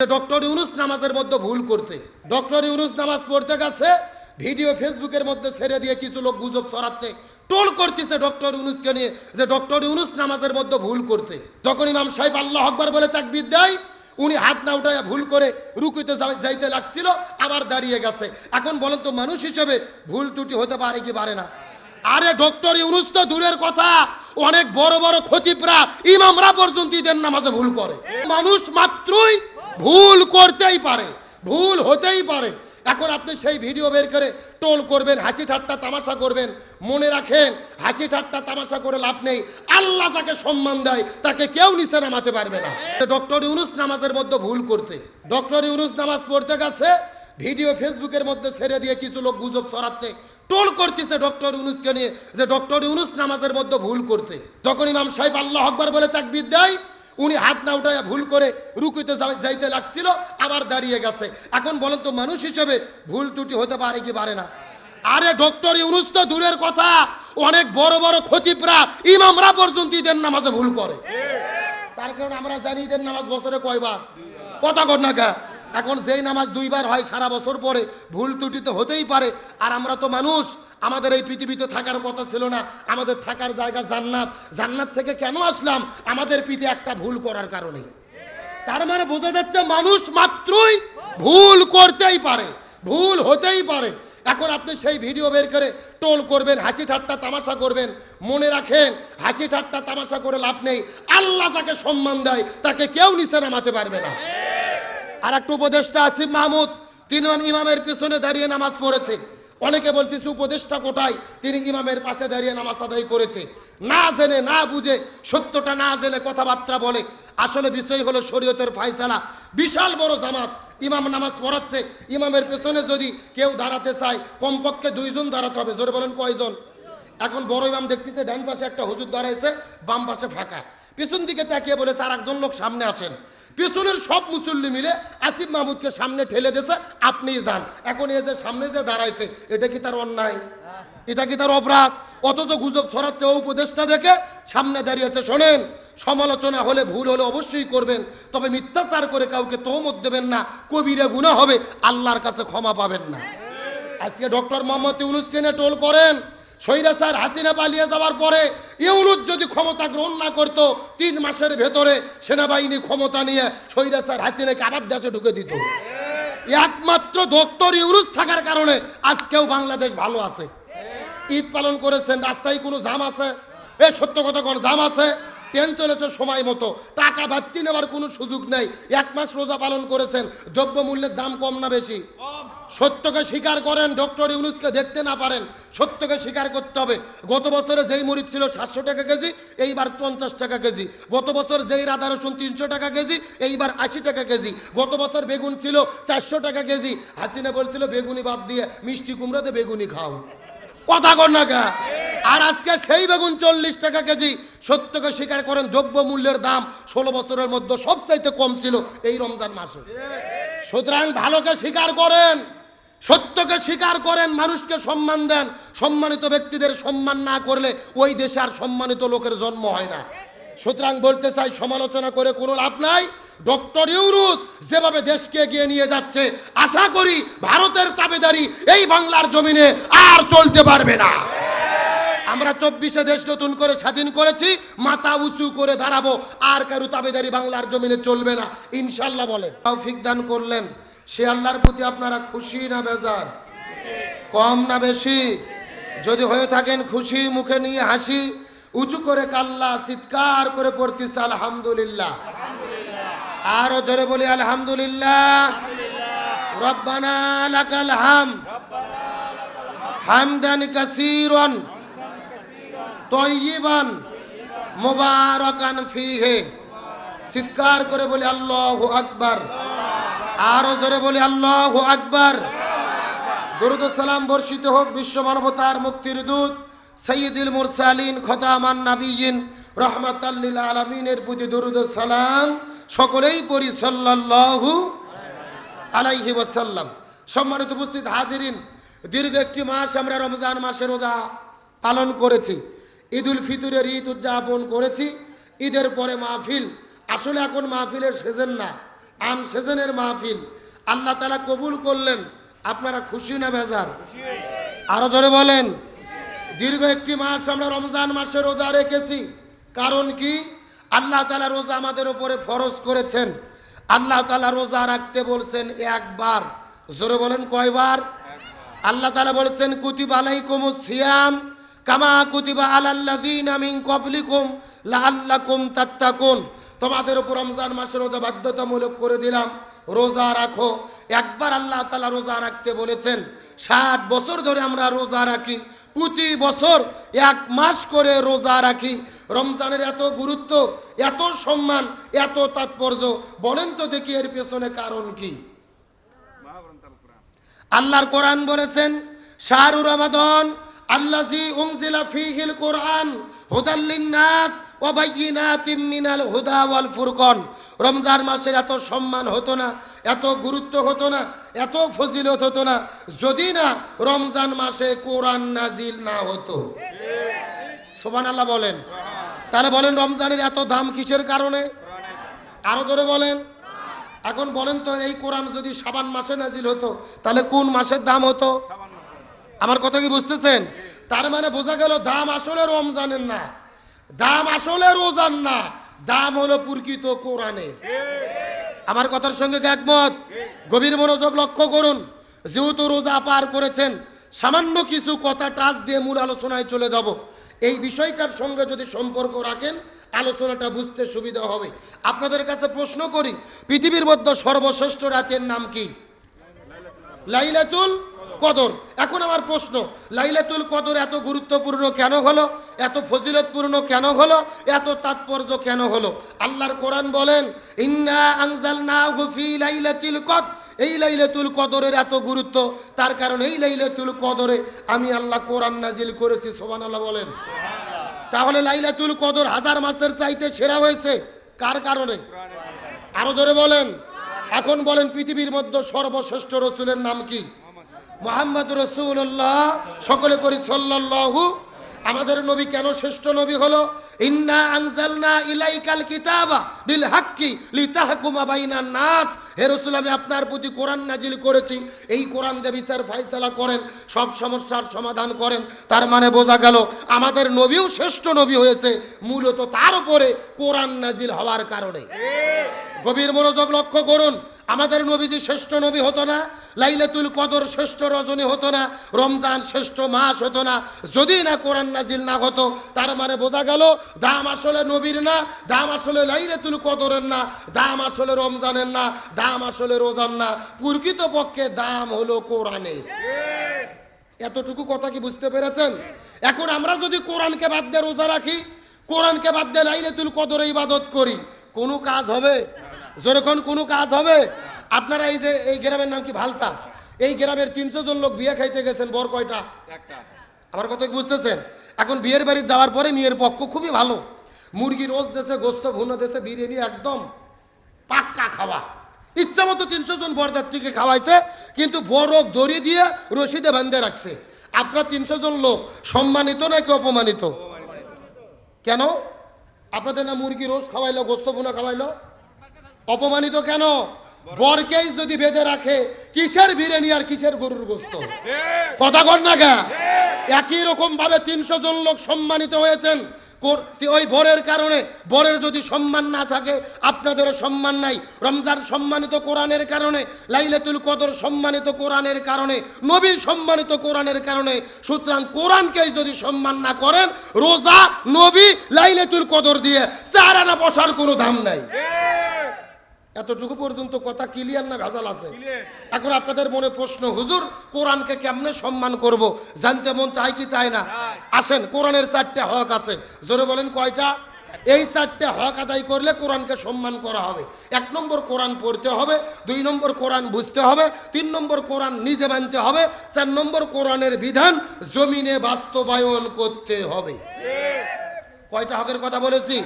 Doctor Yunus নামাজের মধ্যে ভুল করছে। ডক্টর ইউনূস নামাজ পড়তে গেছে, ভিডিও ফেসবুকের মধ্যে ছেড়ে দিয়ে কিছু লোক গুজব ছড়াচ্ছে, টোল করতেছে ডক্টর ইউনূসকে নিয়ে যে ডক্টর ইউনূস নামাজের মধ্যে ভুল করছে। যখন ইমাম সাহেব আল্লাহু আকবার বলে তাকবীর দেয়, উনি হাত না উঠায় ভুল করে রুকুতে যাইতে লাগছিল, আবার দাঁড়িয়ে গেছে। এখন বলেন তো মানুষ হিসেবে ভুল ত্রুটি হতে পারে কি পারে না? আরে ডক্টর ইউনূস তো দূরের কথা, অনেক বড় বড় খতিবরা ইমামরা পর্যন্ত ঈদের নামাজে ভুল করে। মানুষ মাত্রই ভুল করতেই পারে, ভুল হতেই পারে। এখন আপনি সেই ভিডিও বের করে টোল করবেন, হাসি ঠাট্টা তামাশা করবেন। মনে রাখেন, হাসি ঠাট্টা তামাশা করে লাভ নেই। আল্লাহ যাকে সম্মান দেয় তাকে কেউ নিচে নামাতে পারবে না। ডক্টর ইউনূস নামাজের মধ্যে ভুল করছে। ডক্টর ইউনূস নামাজ পড়তে গেছে, ভিডিও ফেসবুকের মধ্যে ছেড়ে দিয়ে কিছু লোক গুজব ছড়াচ্ছে, টোল করতেছে ডক্টর ইউনূসকে নিয়ে যে ডক্টর ইউনূস নামাজের মধ্যে ভুল করছে। যখন ইমাম সাহেব আল্লাহু আকবার বলে তাকবীর দেয়, উনি হাত না উঠায় ভুল করে রুকুতে যাইতে লাগছিল, আবার দাঁড়িয়ে গেছে। এখন বলেন তো মানুষ হিসেবে ভুল ত্রুটি হতে পারে কি পারে না? আরে ডক্টর ইউনূস তো দূরের কথা, অনেক বড় বড় খতিবরা ইমামরা পর্যন্ত ঈদের নামাজে ভুল করে। তার কারণে আমরা জানি ঈদের নামাজ বছরে কয়বার, কথা কর না কে। এখন যেই নামাজ দুইবার হয় সারা বছর পরে, ভুল ত্রুটি তো হতেই পারে। আর আমরা তো মানুষ, আমাদের এই পৃথিবীতে থাকার কথা ছিল না, আমাদের থাকার জায়গা জান্নাত। জান্নাত থেকে কেন আসলাম? আমাদের পিঠে একটা ভুল করার কারণে। তার মানে বোঝা যাচ্ছে মানুষ মাত্রই ভুল করতেই পারে, ভুল হতেই পারে। এখন আপনি সেই ভিডিও বের করে টোল করবেন, হাসি ঠাট্টা তামাশা করবেন। মনে রাখেন, হাসি ঠাট্টা তামাশা করে লাভ নেই। আল্লাহ যাকে সম্মান দেয় তাকে কেউ নিচে নামাতে পারবে না। আর একটা উপদেষ্টা আসিফ মাহমুদ, তিনি ইমামের পিছনে দাঁড়িয়ে নামাজ পড়েছে। অনেকে বলতেছে উপদেষ্টা কোটায়, তিনি ইমামের পাশে দাঁড়িয়ে নামাজ আদায় করেছে। না জেনে না বুঝে, সত্যটা না জেনে কথাবার্তা বলে। আসলে বিষয় হলো শরীয়তের ফায়সালা। বিশাল বড় জামাত, ইমাম নামাজ পড়াচ্ছে, ইমামের পেছনে যদি কেউ দাঁড়াতে চায় কমপক্ষে 2 জন দাঁড়াতে হবে। জোরে বলেন কয়জন? এখন বড় ইমাম দেখতেছে ডান পাশে একটা হুজুর দাঁড়াইছে, বাম পাশে ফাঁকা। পিছন দিকে তাকিয়ে বলেছে আর একজন লোক সামনে আসেন। পিছনের সব মুসল্লি মিলে আসিফ মাহমুদকে সামনে ঠেলে দিয়েছে, আপনি যান। এখন এই যে সামনে যে দাঁড়াইছে, এটা কি তার অন্যায়? এটা কি তার অপরাধ? অথচ গুজব ছড়াচ্ছে ও উপদেষ্টা দেখে সামনে দাঁড়িয়েছে। শোনেন, সমালোচনা হলে ভুল হলে অবশ্যই করবেন, তবে মিথ্যাচার করে কাউকে তহমত দেবেন না, কবিরা গুনাহ হবে, আল্লাহর কাছে ক্ষমা পাবেন না। আজকে ডক্টর মোহাম্মদ ইউনূসকে নিয়ে টোল করেন। স্বৈরাচার হাসিনা পালিয়ে যাওয়ার পরে ইউনূস যদি ক্ষমতা গ্রহণ না করতো, 3 মাসের ভেতরে সেনাবাহিনী ক্ষমতা নিয়ে স্বৈরাচার হাসিনাকে আবার দেশে ঢুকে দিত। একমাত্র ডক্টর ইউনূস থাকার কারণে আজকেও বাংলাদেশ ভালো আছে। ঈদ পালন করেছেন, রাস্তায় কোনো জাম আছে? সত্য কথা কোন জাম আছে? ট্রেন চলেছে সময় মতো, টাকা বাড়তি নেওয়ার কোনো সুযোগ নেই। 1 মাস রোজা পালন করেছেন, দ্রব্যমূল্যের দাম কম না বেশি? সত্যকে স্বীকার করেন। ডক্টর ইউনূসকে দেখতে না পারেন, সত্যকে স্বীকার করতে হবে। গত বছরে যেই মরিচ ছিল 700 টাকা কেজি, এইবার 50 টাকা কেজি। গত বছর যেই আদা রসুন 300 টাকা কেজি, এইবার 80 টাকা কেজি। গত বছর বেগুন ছিল 400 টাকা কেজি। হাসিনা বলছিল বেগুনি বাদ দিয়ে মিষ্টি কুমড়াতে বেগুনি খাও, কথা কর না কে। আর আজকে সেই বেগুন 40 টাকা কেজি। সত্যকে স্বীকার করেন, দ্রব্য মূল্যের দাম 16 বছরের মধ্যে সবচাইতে কম ছিল এই রমজান মাসে। সুতরাং ভালোকে স্বীকার করেন, সত্যকে স্বীকার করেন, মানুষকে সম্মান দেন। সম্মানিত ব্যক্তিদের সম্মান না করলে ওই দেশে আর সম্মানিত লোকের জন্ম হয় না। সুতরাং বলতে চাই, সমালোচনা করে কোনো লাভ নাই। ডক্টর ইউনূস যেভাবে দেশকে এগিয়ে নিয়ে যাচ্ছে, আশা করি ভারতের তাবেদারি এই বাংলার জমিনে আর চলতে পারবে না। আমরা 24 দেশ নতুন করে স্বাধীন করেছি, মাথা উঁচু করে দাঁড়াবো, আর কারো তাবেদারি বাংলার জমিনে চলবে না ইনশাল্লাহ। বলেন তৌফিক দান করলেন, সে আল্লাহর প্রতি আপনারা খুশি না বেজার, কম না বেশি? যদি হয়ে থাকেন খুশি, মুখে নিয়ে হাসি, উঁচু করে কাল্লা চিৎকার করে পড়তেছে আলহামদুলিল্লাহ। আরো জোরে বলি আলহামদুলিল্লাহ। রব্বানা লাকাল হামদ হামদান কাসীরান তয়্যিবান মুবারাকান ফীহি। চিৎকার করে বলি আল্লাহু আকবার। আরো জোরে বলি আল্লাহু আকবার। দরুদ ও সালাম বর্ষিত হোক বিশ্ব মানবতার মুক্তির দূত সাইয়্যিদুল মুরসালিন খতামান নাবিয়্যিন রাহমাতাল লিল আলামিনের প্রতি দরুদ ও সালাম সকলেই পড়ি সাল্লাল্লাহু আলাইহি ওয়াসাল্লাম। সম্মানিত উপস্থিত হাজিরিন, দীর্ঘ একটি মাস আমরা রমজান মাসে রোজা পালন করেছি, ঈদুল ফিতরের ঈদ উদযাপন করেছি। ঈদের পরে মাহফিল। আসলে এখন মাহফিলের সিজন না, আম সেজনের মাহফিল আল্লাহ তাআলা কবুল করলেন, আপনারা খুশি না বেজার? আরো জোরে বলেন। দীর্ঘ একটি মাস আমরা রমজান মাসে রোজা রেখেছি। কারণ কি? আল্লাহ তাআলা রোজা আমাদের উপরে ফরজ করেছেন। আল্লাহ তাআলা রোজা রাখতে বলছেন একবার। জোরে বলেন কয়বার? আল্লাহ তাআলা বলছেন কুতিবা আলাইকুমুস সিয়াম কামা কুতিবা আলাল্লাযিনা মিন ক্বাবলিকুম লাআল্লাকুম তাত্তাকুন। তোমাদের উপর রমজান মাসে রোজা বাধ্যতামূলক করে দিলাম, রোজা রাখো। একবার আল্লাহ তাআলা রোজা রাখতে বলেছেন। 60 বছর ধরে আমরা রোজা রাখি, প্রতি বছর 1 মাস করে রোজা রাখি। রমজানের এত গুরুত্ব, এত সম্মান, এত তাৎপর্য, বলেন তো দেখি এর পেছনে কারণ কি? আল্লাহর কোরআন বলেছেন শাহরু রমাদান আল্লাযী উনজিলা ফীহিল কোরআন হুদাল লিন-নাস ওয়া বাইয়িনাতিম মিনাল হুদা ওয়াল ফুরকান। রমজান মাসের এত সম্মান হতো না, এত গুরুত্ব হতো না, এত ফজিলত হতো না যদি না রমজান মাসে কোরআন নাজিল না হতো। সুবহানাল্লাহ বলেন। তাহলে বলেন রমজানের এত দাম কিসের কারণে? আরো জোরে বলেন। এখন বলেন তো এই কোরআন যদি শাবান মাসে নাজিল হতো তাহলে কোন মাসের দাম হতো? আমার কথা কি বুঝতেছেন? তার মানে বোঝা গেল দাম আসলে রমজানের না, দাম আসলে রোজার না, দাম হলো প্রকৃত কোরআনের। আমার কথার সঙ্গে একমত? গভীর মনোযোগ লক্ষ্য করুন। যেহেতু রোজা পার করেছেন, সামান্য কিছু কথা টাচ দিয়ে মূল আলোচনায় চলে যাব। এই বিষয়টার সঙ্গে যদি সম্পর্ক রাখেন আলোচনাটা বুঝতে সুবিধা হবে। আপনাদের কাছে প্রশ্ন করি, পৃথিবীর মধ্যে সর্বশ্রেষ্ঠ রাতের নাম কি? লাইলাতুল কদর। এখন আমার প্রশ্ন, লাইলাতুল কদর এত গুরুত্বপূর্ণ কেন হলো? এত ফজিলতপূর্ণ কেন হলো? এত তাৎপর্য কেন হলো? আল্লাহর কোরআন বলেন ইন্না আনজালনাহু ফি লাইলাতুল কদর। এই লাইলাতুল কদরের এত গুরুত্ব, তার কারণ এই লাইলাতুল কদরে আমি আল্লাহ কোরআন নাজিল করেছি। সুবহানাল্লাহ বলেন। তাহলে লাইলাতুল কদর 1000 মাসের চাইতে সেরা হয়েছে কার কারণে? আরো জোরে বলেন। এখন বলেন পৃথিবীর মধ্যে সর্বশ্রেষ্ঠ রাসূলের নাম কি? মুহাম্মদ রাসূলুল্লাহ। সকলে পড়ি সাল্লাল্লাহু। আমাদের নবী কেন শ্রেষ্ঠ নবী হলো? ইন্না আনজালনা ইলাইকাল কিতাবা বিল হাক্কি লিতাহকুমা বাইনান নাস। হে রাসূল, আমি আপনার প্রতি কোরআন নাজিল করেছি, এই কোরআন দিয়ে বিচার ফায়সালা করেন, সব সমস্যার সমাধান করেন। তার মানে বোঝা গেল আমাদের নবীও শ্রেষ্ঠ নবী হয়েছে মূলত তার উপরে কোরআন নাজিল হওয়ার কারণে। গভীর মনোযোগ লক্ষ্য করুন। আমাদের নবীজি শ্রেষ্ঠ নবী হতো না, লাইলাতুল কদর শ্রেষ্ঠ রজনী হতো না, রমজান শ্রেষ্ঠ মাস হতো না যদি না কোরআন নাজিল না হতো। তার মানে বোঝা গেল দাম আসলে নবীর না, দাম আসলে লাইলাতুল কদরের না, দাম আসলে রমজানের না, দাম আসলে রোজার না, প্রকৃত পক্ষে দাম হলো কোরআনের। এতটুকু কথা কি বুঝতে পেরেছেন? এখন আমরা যদি কোরআনকে বাদ দিয়ে রোজা রাখি, কোরআনকে বাদ দিয়ে লাইলাতুল কদরে ইবাদত করি, কোনো কাজ হবে? যখন কোনো কাজ হবে? আপনারা এই যে এই গ্রামের নাম কি ভালতা, এই গ্রামের 300 জন লোক বিয়ে খাইতে গেছেন, বর কয়টা? একটা। আমার কথা বুঝতেছেন? এখন বিয়ের বাড়ি যাওয়ার পরে মেয়ের পক্ষ খুবই ভালো, মুরগি রোজ দেশে, গোস্ত ভুনা দেশে, বিরিয়ানি একদম পাক্কা খাওয়া, ইচ্ছা মতো 300 জন বরযাত্রীকে খাওয়াইছে, কিন্তু বড় দড়ি দিয়ে রশিদে বাঁধে রাখছে। আপনার 300 জন লোক সম্মানিত নাকি অপমানিত? কেন? আপনাদের না মুরগি রোজ খাওয়াইলো, গোস্ত ভুনা খাওয়াইলো, অপমানিত কেন? বরকেই যদি বেঁধে রাখে, কিসের বিরিয়ানি আর কিসের গরুর গোস্ত? কথা কর না গা। একই রকম ভাবে 300 জন লোক সম্মানিত হয়েছেন ওই বরের কারণে। বরের যদি সম্মান না থাকে আপনাদেরও সম্মান নাই। রমজান সম্মানিত কোরআনের কারণে, লাইলাতুল কদর সম্মানিত কোরআনের কারণে, নবী সম্মানিত কোরআনের কারণে। সুতরাং কোরআনকেই যদি সম্মান না করেন, রোজা, নবী, লাইলাতুল কদর দিয়ে 4 আনা বসার কোনো দাম নাই। এতটুকু পর্যন্ত কথা ক্লিয়ার না ভেজাল আছে? এখন আপনাদের মনে প্রশ্ন, হুজুর কোরআনকে কেমনে সম্মান করব? জানতে মন চাই কি চায় না? আসেন, কোরআনের 4টা হক আছে। জোরে বলেন কয়টা? এই 4টা হক আদায় করলে কোরআনকে সম্মান করা হবে। 1 নম্বর কোরআন পড়তে হবে, 2 নম্বর কোরআন বুঝতে হবে, 3 নম্বর কোরআন নিজে মানতে হবে, 4 নম্বর কোরআনের বিধান জমিনে বাস্তবায়ন করতে হবে। কয়টা হকের কথা বলেছি?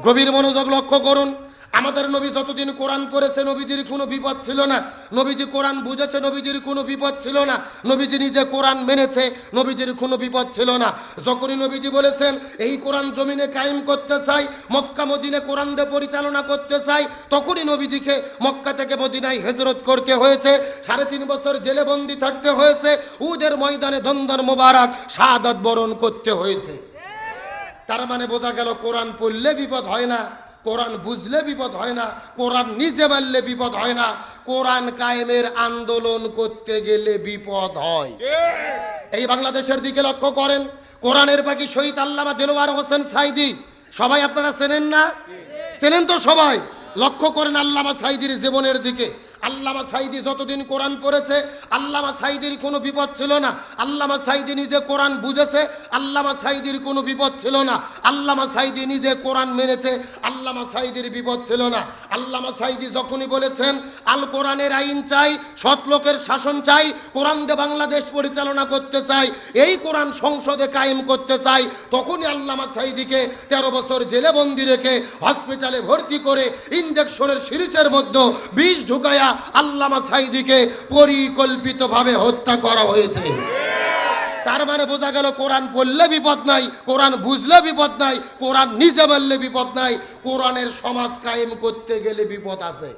গভীর মনোযোগ লক্ষ্য করুন। আমাদের নবী যতদিন কোরআন পড়েছে নবীজির কোনো বিপদ ছিল না, নবীজি কোরআন বুঝেছে নবীজির কোনো বিপদ ছিল না, নবীজি নিজে কোরআন মেনেছে নবীজির কোনো বিপদ ছিল না। যখনই নবীজি বলেছেন এই কোরআন জমিনে কায়েম করতে চাই, মক্কা মদিনে কোরআন দিয়ে পরিচালনা করতে চাই, তখনই নবীজিকে মক্কা থেকে মদিনায় হিজরত করতে হয়েছে, 3.5 বছর জেলে বন্দি থাকতে হয়েছে, উহুদের ময়দানে দন্দন মোবারক শাহাদাত বরণ করতে হয়েছে। তার মানে বোঝা গেল কোরআন পড়লে বিপদ হয় না, কোরআন বুঝলে বিপদ হয় না, কোরআন নিজে মানলে বিপদ হয় না, কোরআন কায়েমের আন্দোলন করতে গেলে বিপদ হয়। এই বাংলাদেশের দিকে লক্ষ্য করেন, কোরআনের পাখি শহীদ আল্লামা দেলোয়ার হোসেন সাইদি, সবাই আপনারা চেনেন না? চেনেন তো সবাই? লক্ষ্য করেন আল্লামা সাইদির জীবনের দিকে। আল্লামা সাইদি যতদিন কোরআন পড়েছে আল্লামা সাইদির কোনো বিপদ ছিল না, আল্লামা সাইদি নিজে কোরআন বুঝেছে, আল্লামা সাইদির কোনো বিপদ ছিল না, আল্লামা সাইদি নিজে কোরআন মেনেছে, আল্লামা সাইদির বিপদ ছিল না। আল্লামা সাইদি যখনই বলেছেন আল কোরআনের আইন চাই, সৎ লোকের শাসন চাই, কোরআন দিয়ে বাংলাদেশ পরিচালনা করতে চাই, এই কোরআন সংসদে কায়েম করতে চাই, তখনই আল্লামা সাইদিকে 13 বছর জেলে বন্দি রেখে হসপিটালে ভর্তি করে ইনজেকশনের সিরিজের মধ্যে বিষ ঢুকায়া আল্লামা সাইদিকে পরিকল্পিতভাবে হত্যা করা হয়েছে। তার মানে বোঝা গেল কোরআন পড়লে বিপদ নাই, কোরআন বুঝলে বিপদ নাই, কোরআন নিজে মানলে বিপদ নাই, কোরআনের সমাজ কায়েম করতে গেলে বিপদ আছে।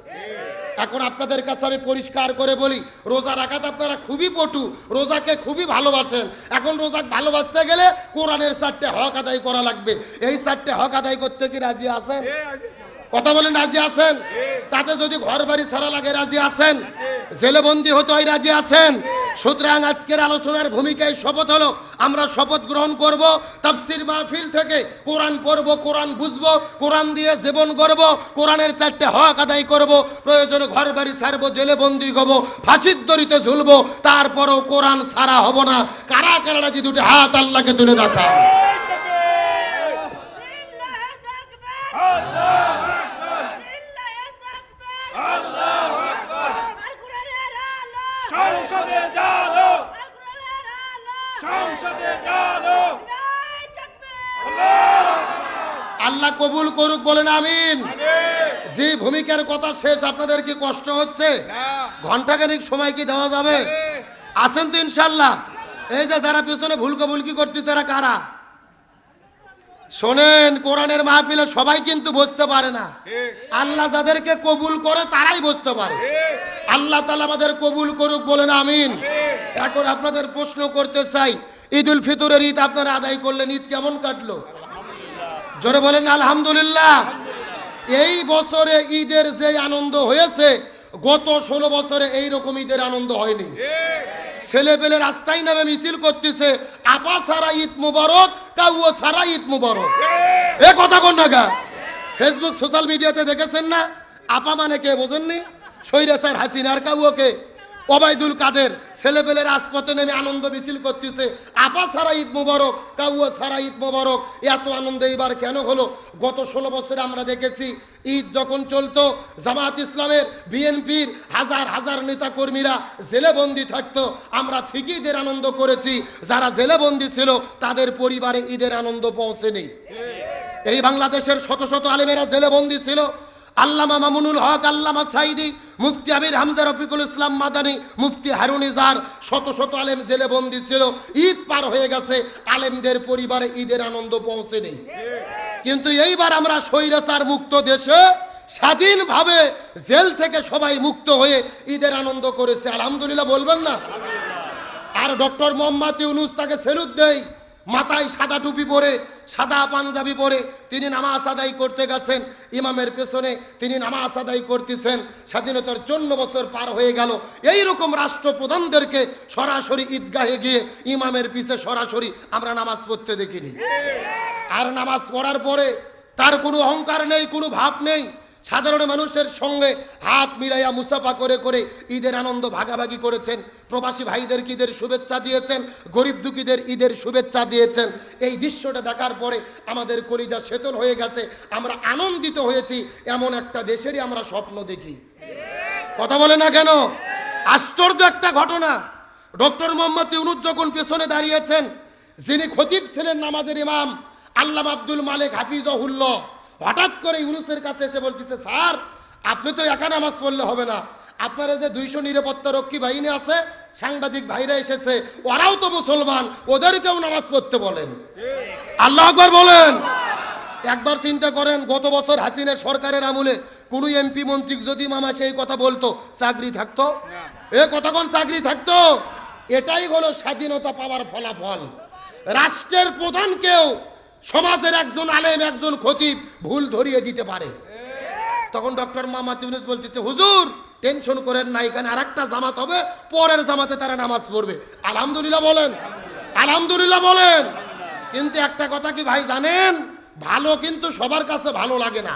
এখন আপনাদের কাছে আমি পরিষ্কার করে বলি, রোজা রাখাতে আপনারা খুবই পটু, রোজাকে খুবই ভালোবাসেন, এখন রোজা ভালোবাসতে গেলে কোরআনের 4টে হক আদায় করা লাগবে। এই 4টে হক আদায় করতে কি রাজি আছেন? কথা বলেন, রাজি আছেন? তাতে যদি ঘর বাড়ি ছাড়া লাগে রাজি আছেন? জেলে বন্দী হতে হয় রাজি আছেন? সুতরাং আজকের আলোচনার ভূমিকায় শপথ হলো, আমরা শপথ গ্রহণ করব তাফসীর মাহফিল থেকে কোরআন পড়ব, কোরআন বুঝব, কোরআন দিয়ে জীবন গড়ব, কোরআনের 4টে হক আদায় করব, প্রয়োজনে ঘর বাড়ি ছাড়ব, জেলে বন্দী হব, ফাঁসির দড়িতে ঝুলব, তারপরও কোরআন ছাড়া হব না। কারা কারা রাজি? দুটো হাত আল্লাহকে তুলে দেখান। আল্লাহ কবুল করুক, বলেন আমিন। যে ভূমিকার কথা শেষ, আপনাদের কি কষ্ট হচ্ছে? ঘন্টাখানিক সময় কি দেওয়া যাবে? আছেন তো ইনশাল্লাহ? এই যে যারা পিছনে ভুলকি করতেছে এরা কারা? শোনেন, কোরআনের মাহফিলে সবাই কিন্তু বুঝতে পারে না, আল্লাহ যাদেরকে কবুল করে তারাই বুঝতে পারে। আল্লাহ তাআলা আমাদের কবুল করুক, বলেন আমিন। এখন আপনাদের প্রশ্ন করতে চাই, ঈদুল ফিতরের ঈদ আপনারা আদায় করলেন, ঈদ কেমন কাটলো? জোরে বলেন আলহামদুলিল্লাহ। এই বছরে ঈদের যে আনন্দ হয়েছে, গত 16 বছরে এইরকম ঈদের আনন্দ হয়নি। ছেলে পেলে রাস্তায় নামে মিছিল করতেছে, আপা ছাড়া ঈদ মুবারক, কাউও ছাড়া ঈদ মুবারক। এ কথা কোন না? ফেসবুক সোশ্যাল মিডিয়াতে দেখেছেন না? আপা মানে কে বোঝেননি? স্বৈরাচার হাসিনার কাউকে ওবায়দুল কাদের ছেলেপেলে রাজপথে নেমে আনন্দ মিছিল করতেছে, আপা ছাড়া ঈদ মুবারক, কাউয়া ছাড়া ঈদ মুবারক। এত আনন্দ এবার কেন হলো? গত 16 বছরে আমরা দেখেছি ঈদ যখন চলতো, জামাত ইসলামের, বিএনপির হাজার হাজার নেতা কর্মীরা জেলেবন্দি থাকতো, আমরা ঠিকই ঈদের আনন্দ করেছি। যারা জেলেবন্দি ছিল তাদের পরিবারে ঈদের আনন্দ পৌঁছেনি। এই বাংলাদেশের শত শত আলেমেরা জেলেবন্দি ছিল। আল্লামা মামুনুল হক, আল্লামা সাইদি, মুফতি আমির হামজা রফিকুল ইসলাম মাদানী, মুফতি হারুন ইজার, শত শত আলেম জেলে বন্দী ছিল। ঈদ পার হয়ে গেছে, আলেমদের পরিবারে ঈদের আনন্দ পৌঁছেনি। কিন্তু এইবার আমরা স্বৈরাচার মুক্ত দেশে স্বাধীনভাবে জেল থেকে সবাই মুক্ত হয়ে ঈদের আনন্দ করেছে, আলহামদুলিল্লাহ বলবেন না? আর ডক্টর মোহাম্মদ ইউনূস, তাকে স্যালুট দেই। মাথায় সাদা টুপি পরে, সাদা পাঞ্জাবি পরে তিনি নামাজ আদায় করতে গেছেন, ইমামের পেছনে তিনি নামাজ আদায় করতেছেন। স্বাধীনতার 54 বছর পার হয়ে গেল, এইরকম রাষ্ট্রপ্রধানদেরকে সরাসরি ঈদগাহে গিয়ে ইমামের পিছে সরাসরি আমরা নামাজ পড়তে দেখিনি। আর নামাজ পড়ার পরে তার কোনো অহংকার নেই, কোনো ভাব নেই, সাধারণ মানুষের সঙ্গে হাত মিলাইয়া মুসাফা করে করে ঈদের আনন্দ ভাগাভাগি করেছেন। প্রবাসী ভাইদেরকে ঈদের শুভেচ্ছা দিয়েছেন, গরিব দুঃখীদের ঈদের শুভেচ্ছা দিয়েছেন। এই দৃশ্যটা দেখার পরে আমাদের কলিজা শীতল হয়ে গেছে, আমরা আনন্দিত হয়েছি। এমন একটা দেশেরই আমরা স্বপ্ন দেখি। কথা বলে না কেন? আশ্চর্য একটা ঘটনা। ডক্টর মোহাম্মদ ইউনূস যখন পেছনে দাঁড়িয়েছেন, যিনি খতিব ছিলেন, নামাজের ইমাম আল্লামা আব্দুল মালিক হাফিজাহুল্লাহ, হঠাৎ করে ইউনূসের কাছে এসে বলতেছে, স্যার আপনি তো একা নামাজ পড়লে হবে না, আপনারা যে 200 নিরাপত্তা রক্ষী বাহিনী আছে, সাংবাদিক ভাইরা এসেছে, ওরাও তো মুসলমান, ওদেরকেও নামাজ পড়তে বলেন। আল্লাহু আকবার বলেন। একবার চিন্তা করেন, গত বছর হাসিনা সরকারের আমলে কোন এমপি মন্ত্রী যদি মামা সেই কথা বলতো, চাকরি থাকতো? এ কতক্ষণ চাকরি থাকতো? এটাই হলো স্বাধীনতা পাওয়ার ফলাফল। রাষ্ট্রের প্রধানকেও সমাজের একজন আলেম, একজন খতিব ভুল ধরিয়ে দিতে পারে। তখন ডক্টর মোহাম্মদ ইউনূস বলতেছে, হুজুর টেনশন করেন না, এখানে আরেকটা জামাত হবে, পরের জামাতে তারা নামাজ পড়বে। আলহামদুলিল্লাহ বলেন, আলহামদুলিল্লাহ বলেন। কিন্তু একটা কথা কি ভাই জানেন, ভালো কিন্তু সবার কাছে ভালো লাগে না।